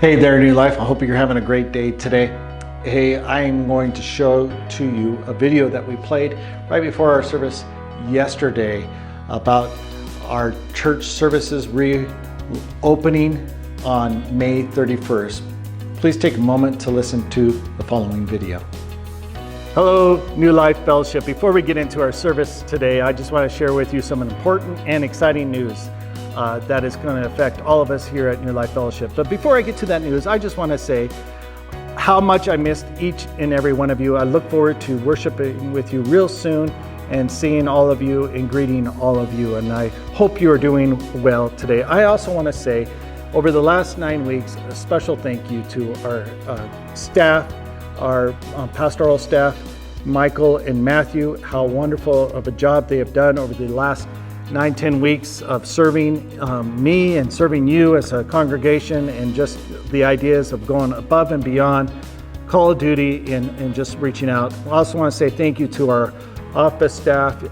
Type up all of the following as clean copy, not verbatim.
Hey there, New Life. I hope you're having a great day today. Hey, I'm going to show to you a video that we played right before our service yesterday about our church services reopening on May 31st. Please take a moment to listen to the following video. Hello, New Life Fellowship. Before we get into our service today, I just want to share with you some important and exciting news that is going to affect all of us here at New Life Fellowship. But before I get to that news, I just want to say how much I missed each and every one of you. I look forward to worshiping with you real soon and seeing all of you and greeting all of you. And I hope you are doing well today. I also want to say, over the last 9 weeks, a special thank you to our staff, our pastoral staff, Michael and Matthew, how wonderful of a job they have done over the last 9-10 weeks of serving me and serving you as a congregation, and just the ideas of going above and beyond call of duty and just reaching out. I also want to say thank you to our office staff,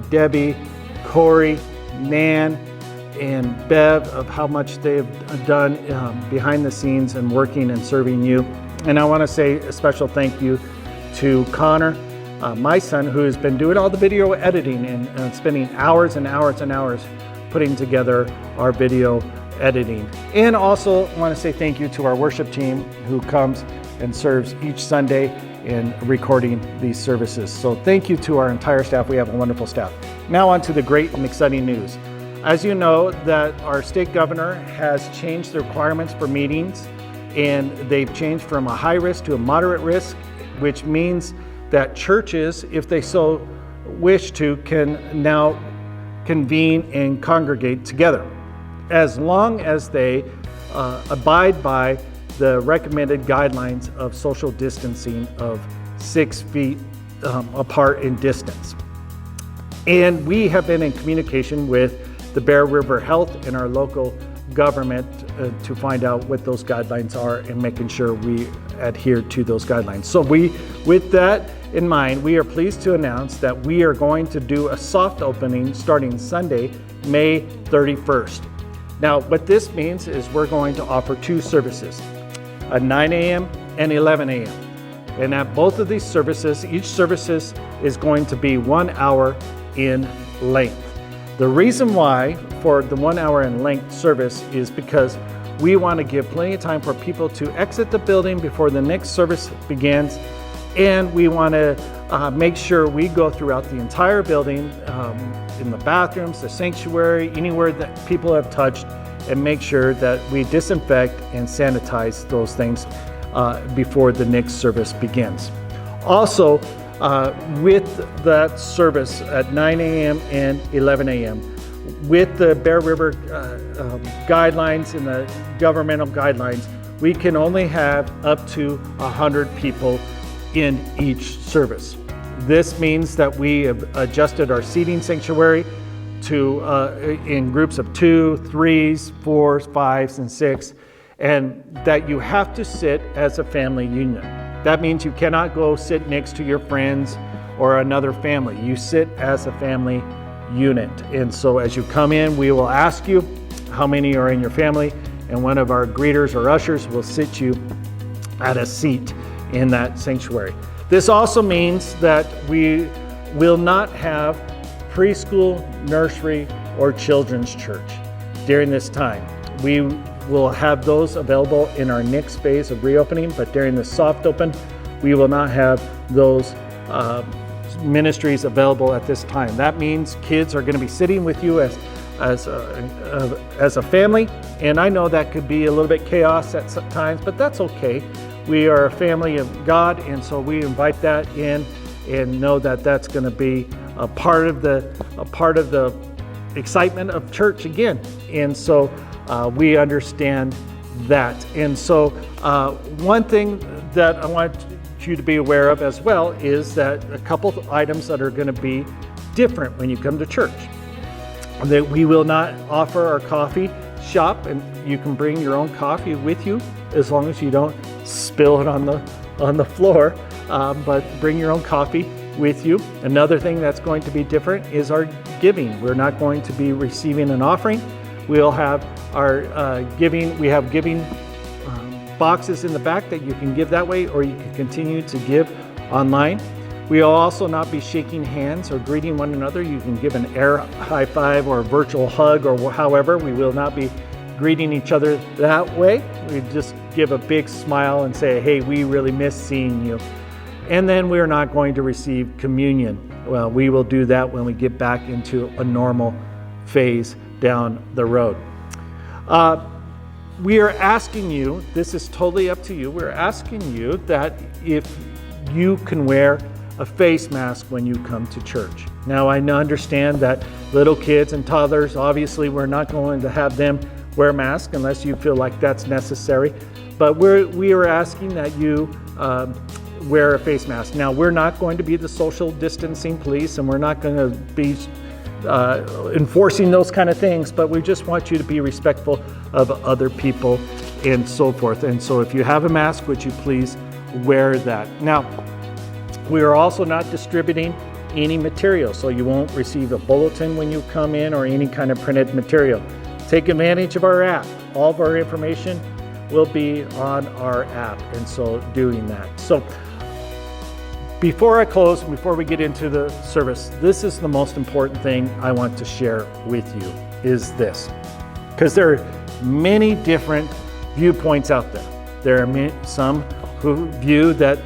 Debbie, Corey, Nan, and Bev, of how much they've done behind the scenes and working and serving you. And I want to say a special thank you to Connor, my son, who has been doing all the video editing and spending hours and hours and hours putting together our video editing. And also want to say thank you to our worship team who comes and serves each Sunday in recording these services. So thank you to our entire staff. We have a wonderful staff. Now on to the great and exciting news. As you know, that our state governor has changed the requirements for meetings, and they've changed from a high risk to a moderate risk, which means that churches, if they so wish to, can now convene and congregate together, as long as they abide by the recommended guidelines of social distancing of 6 feet apart in distance. And we have been in communication with the Bear River Health and our local government to find out what those guidelines are and making sure we adhere to those guidelines. So with that in mind, we are pleased to announce that we are going to do a soft opening starting Sunday, May 31st. Now, what this means is we're going to offer 2 services, at 9 a.m. and 11 a.m. And at both of these services, each service is going to be 1 hour in length. The reason why for the 1 hour in length service is because we want to give plenty of time for people to exit the building before the next service begins. And we want to make sure we go throughout the entire building, in the bathrooms, the sanctuary, anywhere that people have touched, and make sure that we disinfect and sanitize those things before the next service begins. Also, with that service at 9 a.m. and 11 a.m., with the Bear River guidelines and the governmental guidelines, we can only have up to 100 people in each service. This means that we have adjusted our seating sanctuary to in groups of 2, 3s, 4s, 5s, and 6, and that you have to sit as a family unit. That means you cannot go sit next to your friends or another family. You sit as a family unit. And so as you come in, we will ask you how many are in your family, and one of our greeters or ushers will sit you at a seat in that sanctuary. This also means that we will not have preschool, nursery, or children's church during this time. We will have those available in our next phase of reopening, but during the soft open, we will not have those ministries available at this time. That means kids are going to be sitting with you as a family, and I know that could be a little bit chaos at times, but that's okay. We are a family of God, and so we invite that in and know that that's going to be a part of the excitement of church again. And so we understand that. And so one thing that I want you to be aware of as well is that a couple of items that are going to be different when you come to church. That we will not offer our coffee shop, and you can bring your own coffee with you as long as you don't spill it on the floor, but bring your own coffee with you. Another thing that's going to be different is our giving. We're not going to be receiving an offering. We'll have our giving. We have giving boxes in the back that you can give that way, or you can continue to give online. We will also not be shaking hands or greeting one another. You can give an air high five or a virtual hug or however. We will not be greeting each other that way. We just give a big smile and say, hey, we really miss seeing you. And then we're not going to receive communion. Well, we will do that when we get back into a normal phase down the road. We are asking you, this is totally up to you, we're asking you that if you can wear a face mask when you come to church. Now, I understand that little kids and toddlers, obviously we're not going to have them wear masks unless you feel like that's necessary, but we are asking that you wear a face mask. Now, we're not going to be the social distancing police, and we're not going to be enforcing those kind of things, but we just want you to be respectful of other people and so forth. And so if you have a mask, would you please wear that? Now, we are also not distributing any material, so you won't receive a bulletin when you come in or any kind of printed material. Take advantage of our app. All of our information will be on our app, and so doing that. So before I close, before we get into the service, this is the most important thing I want to share with you, is this. Because there are many different viewpoints out there. There are some who view that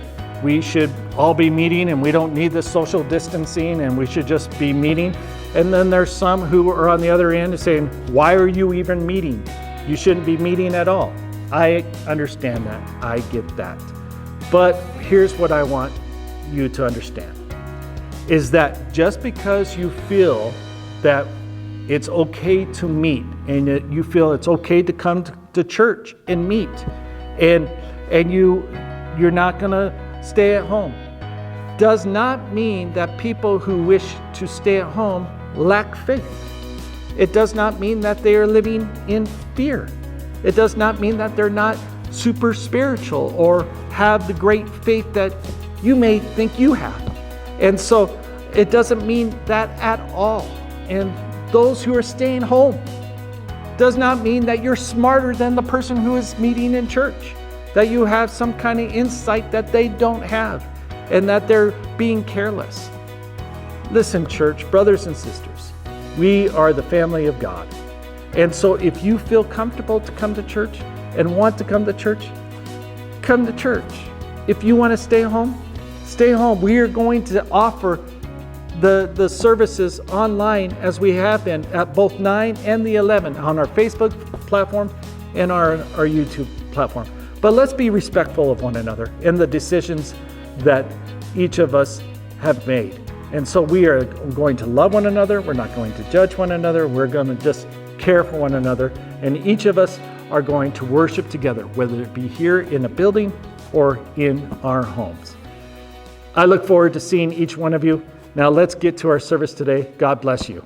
we should all be meeting and we don't need the social distancing and we should just be meeting. And then there's some who are on the other end saying, why are you even meeting? You shouldn't be meeting at all. I understand that. I get that. But here's what I want you to understand, is that just because you feel that it's okay to meet and that you feel it's okay to come to church and meet and you're not going to stay at home, does not mean that people who wish to stay at home lack faith. It does not mean that they are living in fear. It does not mean that they're not super spiritual or have the great faith that you may think you have. And so it doesn't mean that at all. And those who are staying home does not mean that you're smarter than the person who is meeting in church, that you have some kind of insight that they don't have, and that they're being careless. Listen, church, brothers and sisters, we are the family of God. And so if you feel comfortable to come to church and want to come to church, come to church. If you want to stay home, stay home. We are going to offer the services online as we have been at both 9 and the 11 on our Facebook platform and our YouTube platform. But let's be respectful of one another and the decisions that each of us have made. And so we are going to love one another. We're not going to judge one another. We're going to just care for one another. And each of us are going to worship together, whether it be here in a building or in our homes. I look forward to seeing each one of you. Now let's get to our service today. God bless you.